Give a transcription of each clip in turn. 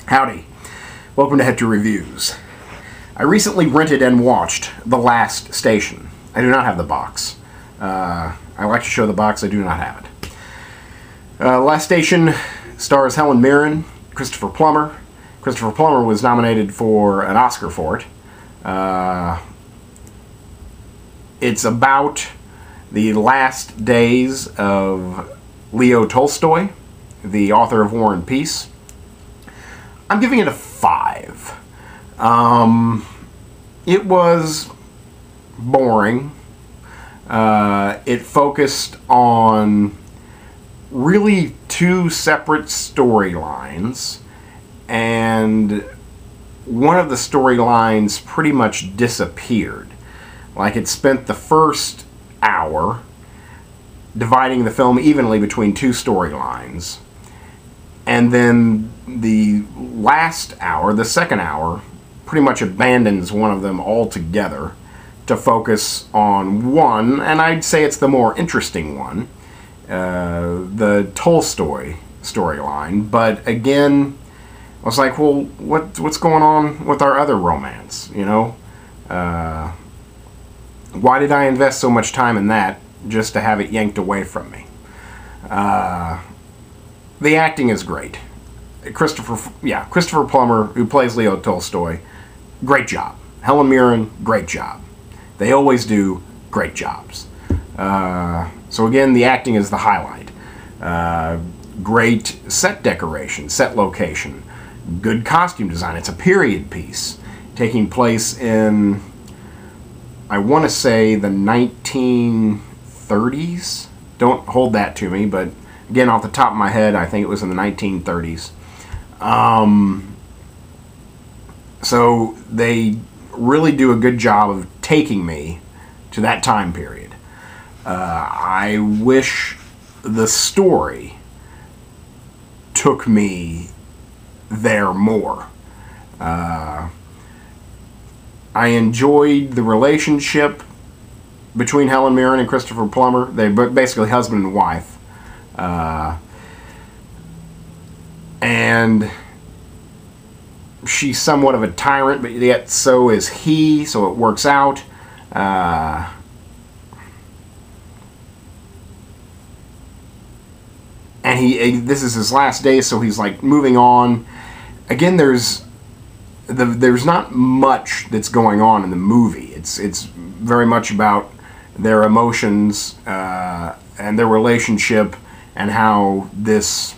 Howdy. Welcome to Hefty Reviews. I recently rented and watched The Last Station. I do not have the box. I like to show the box, I do not have it. Last Station stars Helen Mirren, Christopher Plummer. Christopher Plummer was nominated for an Oscar for it. It's about the last days of Leo Tolstoy, the author of War and Peace. I'm giving it a 5. It was boring. It focused on really two separate storylines, and one of the storylines pretty much disappeared. Like, it spent the first hour dividing the film evenly between two storylines, and then the last hour, the second hour, pretty much abandons one of them altogether to focus on one, and I'd say it's the more interesting one, the Tolstoy storyline. But again, I was like, well, what's going on with our other romance, you know? Why did I invest so much time in that just to have it yanked away from me? The acting is great. Christopher Plummer, who plays Leo Tolstoy, great job. Helen Mirren, great job. They always do great jobs. So again, the acting is the highlight. Great set decoration, set location, good costume design. It's a period piece taking place in, I want to say, the 1930s. Don't hold that to me, but again, off the top of my head, I think it was in the 1930s. So they really do a good job of taking me to that time period. I wish the story took me there more. I enjoyed the relationship between Helen Mirren and Christopher Plummer. They're basically husband and wife. And she's somewhat of a tyrant, but yet so is he, so it works out. And this is his last day, so he's like moving on. Again, there's not much that's going on in the movie. It's very much about their emotions and their relationship, and how this,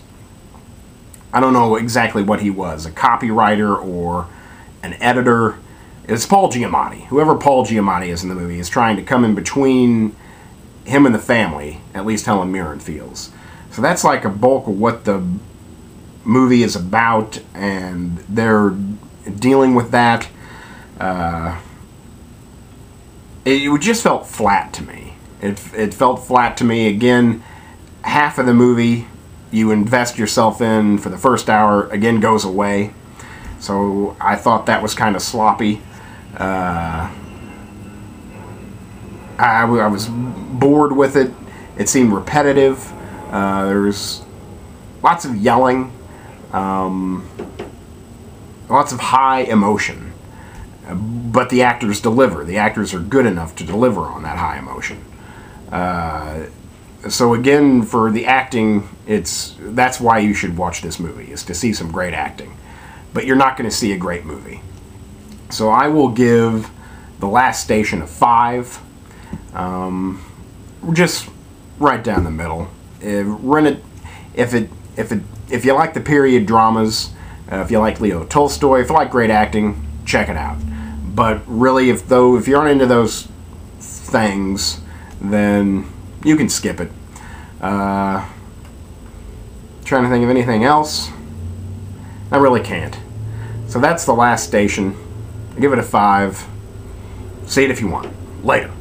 I don't know exactly what he was, a copywriter or an editor. It's Paul Giamatti. Whoever Paul Giamatti is in the movie is trying to come in between him and the family, at least Helen Mirren feels. So that's like a bulk of what the movie is about, and they're dealing with that. It just felt flat to me. It felt flat to me. Again, half of the movie you invest yourself in for the first hour, again, goes away. So I thought that was kind of sloppy. I was bored with it. It seemed repetitive. There's lots of yelling, lots of high emotion, but the actors deliver. The actors are good enough to deliver on that high emotion. So again, for the acting, that's why you should watch this movie, is to see some great acting. But you're not going to see a great movie. So I will give The Last Station a 5. Just right down the middle. Rent it if you like the period dramas, if you like Leo Tolstoy, if you like great acting, check it out. But really, if you aren't into those things, then you can skip it. Trying to think of anything else. I really can't. So that's The Last Station. I give it a 5. See it if you want. Later.